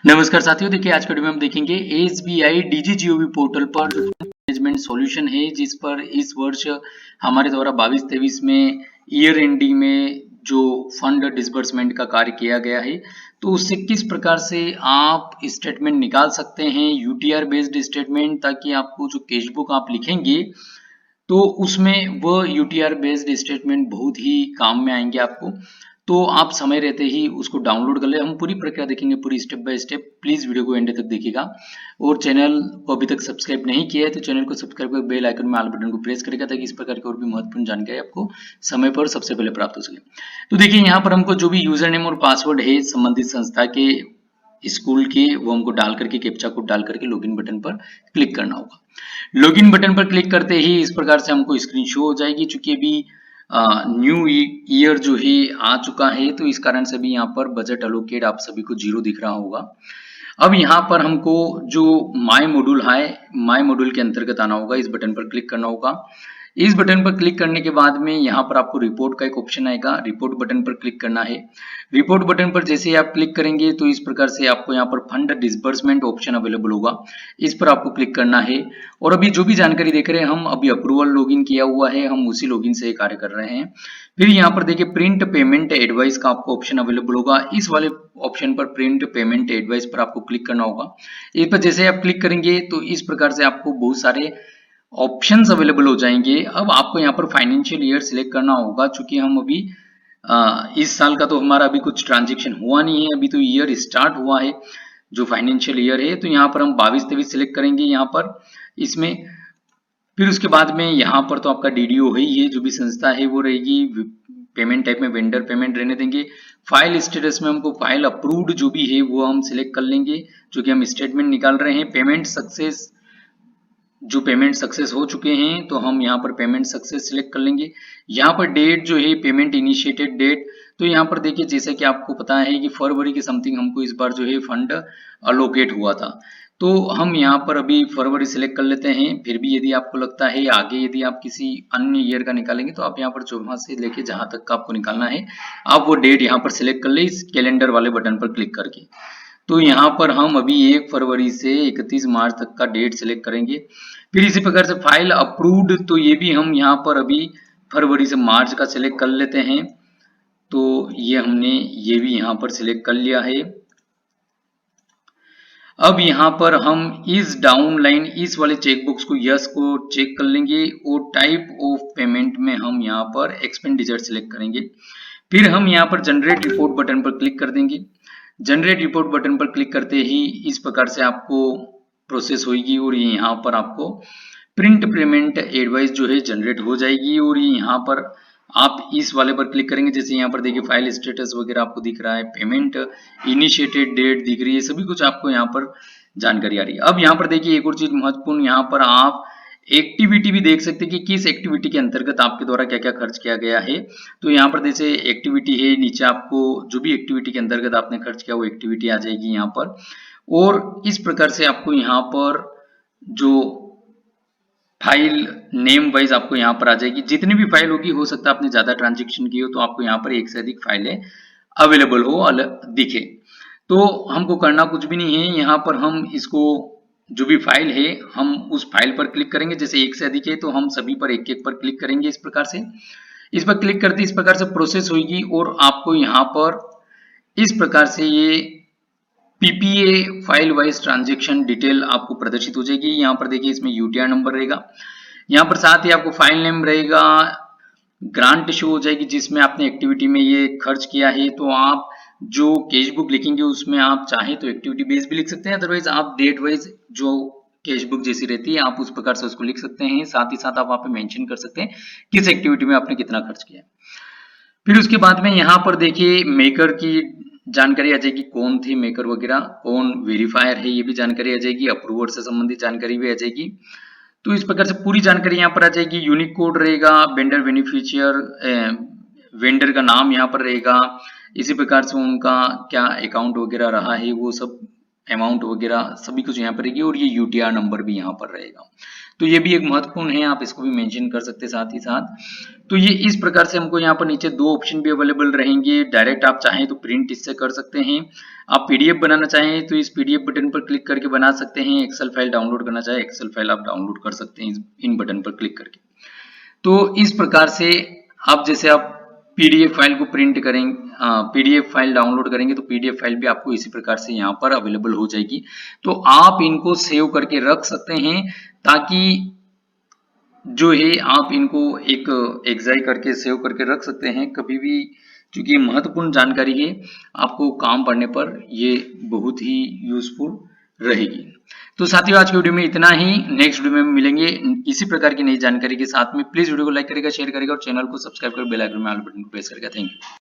नमस्कार साथियों, देखिए आज के वीडियो में हम देखेंगे एसबीआई डीजीजीओबी पोर्टल पर जो मैनेजमेंट सॉल्यूशन है, जिस पर इस वर्ष हमारे द्वारा 22-23 में ईयर एंडिंग में जो फंड डिसबर्समेंट का कार्य किया गया है, तो उससे किस प्रकार से आप स्टेटमेंट निकाल सकते हैं, यूटीआर बेस्ड स्टेटमेंट, ताकि आपको जो कैश बुक आप लिखेंगे तो उसमें वो यूटीआर बेस्ड स्टेटमेंट बहुत ही काम में आएंगे आपको। तो आप समय रहते ही उसको डाउनलोड कर ले। हम पूरी प्रक्रिया देखेंगे, पूरी step by step. Please video को एंड तक देखिएगा और चैनल को अभी तक सब्सक्राइब नहीं किया है तो चैनल को सब्सक्राइब कर बेल आइकन में ऑल बटन को प्रेस करेगा, ताकि इस प्रकार की और भी महत्वपूर्ण जानकारी आपको समय पर सबसे पहले प्राप्त हो सके। तो देखिए यहाँ पर हमको जो भी यूजर नेम और पासवर्ड है संबंधित संस्था के स्कूल के, वो हमको डाल करके कैप्चा कोड डाल करके लॉगिन बटन पर क्लिक करना होगा। लॉगिन बटन पर क्लिक करते ही इस प्रकार से हमको स्क्रीन शो हो जाएगी। चूंकि अभी न्यू ईयर जो है आ चुका है, तो इस कारण से भी यहाँ पर बजट अलोकेट आप सभी को 0 दिख रहा होगा। अब यहाँ पर हमको जो माय मॉड्यूल के अंतर्गत आना होगा, इस बटन पर क्लिक करना होगा। इस बटन पर क्लिक करने के बाद में यहाँ पर आपको रिपोर्ट का एक ऑप्शन आएगा, रिपोर्ट बटन पर क्लिक करना है। रिपोर्ट बटन पर जैसे ही आप क्लिक करेंगे तो इस प्रकार से आपको यहाँ पर फंड डिसबर्समेंट ऑप्शन अवेलेबल होगा, इस पर आपको क्लिक करना है। और अभी जो भी जानकारी देख रहे हैं हम, अभी अप्रूवल लॉगिन किया हुआ है, हम उसी लॉगिन से कार्य कर रहे हैं। फिर यहाँ पर देखिए प्रिंट पेमेंट एडवाइस का आपको ऑप्शन अवेलेबल होगा। इस वाले ऑप्शन पर प्रिंट पेमेंट एडवाइस पर आपको क्लिक करना होगा। इस पर जैसे आप क्लिक करेंगे तो इस प्रकार से आपको बहुत सारे ऑप्शंस अवेलेबल हो जाएंगे। अब आपको यहाँ पर फाइनेंशियल ईयर सिलेक्ट करना होगा। चूंकि हम अभी इस साल का तो हमारा अभी कुछ ट्रांजेक्शन हुआ नहीं है, अभी तो ईयर स्टार्ट हुआ है जो फाइनेंशियल ईयर है। तो यहाँ पर हम 22-23 सिलेक्ट करेंगे यहाँ पर इसमें। फिर उसके बाद में यहाँ पर तो आपका डीडीओ है ही है, जो भी संस्था है वो रहेगी। पेमेंट टाइप में वेंडर पेमेंट रहने देंगे। फाइल स्टेटस में हमको फाइल अप्रूव्ड जो भी है वो हम सिलेक्ट कर लेंगे, जो कि हम स्टेटमेंट निकाल रहे हैं। पेमेंट सक्सेस, जो पेमेंट सक्सेस हो चुके हैं तो हम यहाँ पर पेमेंट सक्सेस सिलेक्ट कर लेंगे। यहाँ पर डेट जो है पेमेंट इनिशिएटेड डेट, तो यहाँ पर देखिए जैसे कि आपको पता है कि फरवरी के समथिंग हमको इस बार जो है फंड अलोकेट हुआ था, तो हम यहाँ पर अभी फरवरी सिलेक्ट कर लेते हैं। फिर भी यदि आपको लगता है आगे यदि आप किसी अन्य ईयर का निकालेंगे तो आप यहाँ पर 14 से लेके जहां तक का आपको निकालना है आप वो डेट यहाँ पर सिलेक्ट कर ले, इस कैलेंडर वाले बटन पर क्लिक करके। तो यहाँ पर हम अभी 1 फरवरी से 31 मार्च तक का डेट सिलेक्ट करेंगे। फिर इसी प्रकार से फाइल अप्रूव्ड, तो ये भी हम यहाँ पर अभी फरवरी से मार्च का सिलेक्ट कर लेते हैं। तो ये हमने ये भी यहाँ पर सिलेक्ट कर लिया है। अब यहाँ पर हम इस डाउन लाइन इस वाले चेकबॉक्स को यस को चेक कर लेंगे और टाइप ऑफ पेमेंट में हम यहाँ पर एक्सपेंडिचर सिलेक्ट करेंगे। फिर हम यहाँ पर जनरेट रिपोर्ट बटन पर क्लिक कर देंगे। जनरेट रिपोर्ट बटन पर क्लिक करते ही इस प्रकार से आपको प्रोसेस होगी और ये यहाँ पर आपको प्रिंट पेमेंट एडवाइस जो है जनरेट हो जाएगी। और ये यहाँ पर आप इस वाले पर क्लिक करेंगे, जैसे यहाँ पर देखिए फाइल स्टेटस वगैरह आपको दिख रहा है, पेमेंट इनिशिएटेड डेट दिख रही है, सभी कुछ आपको यहाँ पर जानकारी आ रही है। अब यहाँ पर देखिए एक और चीज महत्वपूर्ण, यहाँ पर आप एक्टिविटी भी देख सकते हैं कि किस एक्टिविटी के अंतर्गत आपके द्वारा क्या क्या खर्च किया गया है। तो यहाँ पर जैसे एक्टिविटी है, नीचे आपको जो भी एक्टिविटी के अंतर्गत आपने खर्च किया वो एक्टिविटी आ जाएगी यहाँ पर। और इस प्रकार से आपको यहाँ पर जो फाइल नेम वाइज आपको यहाँ पर आ जाएगी। जितनी भी फाइल होगी, हो सकता है आपने ज्यादा ट्रांजेक्शन की हो तो आपको यहाँ पर एक से अधिक फाइलें अवेलेबल हो दिखे। तो हमको करना कुछ भी नहीं है, यहाँ पर हम इसको जो भी फाइल है हम उस फाइल पर क्लिक करेंगे। जैसे एक से अधिक है तो हम सभी पर एक एक पर क्लिक करेंगे। इस प्रकार से इस पर क्लिक करते इस प्रकार से प्रोसेस होगी और आपको यहाँ पर इस प्रकार से ये PPA file wise transaction detail आपको प्रदर्शित हो जाएगी। यहाँ पर देखिए इसमें यूटीआर नंबर रहेगा, यहाँ पर साथ ही आपको फाइल नेम रहेगा, ग्रांट शो हो जाएगी जिसमें आपने एक्टिविटी में ये खर्च किया है। तो आप जो कैश बुक लिखेंगे उसमें आप चाहे तो एक्टिविटी बेस भी लिख सकते हैं, अदरवाइज आप डेट वाइज जो कैश बुक जैसी रहती है आप उस प्रकार से उसको लिख सकते हैं। साथ ही साथ आप वहां पे मेंशन कर सकते हैं किस एक्टिविटी में आपने कितना खर्च किया। फिर उसके बाद में यहाँ पर देखिए मेकर की जानकारी आ जाएगी, कौन थे मेकर वगैरह, कौन वेरीफायर है ये भी जानकारी आ जाएगी, अप्रूवर से संबंधित जानकारी भी आ जाएगी। तो इस प्रकार से पूरी जानकारी यहाँ पर आ जाएगी। यूनिक कोड रहेगा, वेंडर बेनिफिशियर वेंडर का नाम यहाँ पर रहेगा, इसी प्रकार से उनका क्या अकाउंट वगैरह रहा है वो सब, अमाउंट वगैरह सभी कुछ यहाँ पर रहेगी। और ये यूटीआर नंबर भी यहाँ पर रहेगा। तो ये भी एक महत्वपूर्ण है, आप इसको भी मेंशन कर सकते हैं साथ ही साथ। तो ये इस प्रकार से हमको यहाँ पर नीचे दो ऑप्शन भी अवेलेबल रहेंगे। डायरेक्ट आप चाहें तो प्रिंट इससे कर सकते हैं, आप पीडीएफ बनाना चाहें तो इस पीडीएफ बटन पर क्लिक करके बना सकते हैं, एक्सेल फाइल डाउनलोड करना चाहे एक्सेल फाइल आप डाउनलोड कर सकते हैं इन बटन पर क्लिक करके। तो इस प्रकार से आप जैसे आप पीडीएफ फाइल को प्रिंट करेंगे, पीडीएफ फाइल डाउनलोड करेंगे तो पीडीएफ फाइल भी आपको इसी प्रकार से यहाँ पर अवेलेबल हो जाएगी। तो आप इनको सेव करके रख सकते हैं, ताकि जो है आप इनको एक एग्जाई करके सेव करके रख सकते हैं कभी भी, क्योंकि महत्वपूर्ण जानकारी है, आपको काम पड़ने पर ये बहुत ही यूजफुल रहेगी। तो साथियों आज की वीडियो में इतना ही, नेक्स्ट वीडियो में मिलेंगे इसी प्रकार की नई जानकारी के साथ में। प्लीज वीडियो को लाइक करेगा, शेयर करेगा और चैनल को सब्सक्राइब कर बेल आइकन में ऑल बटन को प्रेस करेगा। Thank you.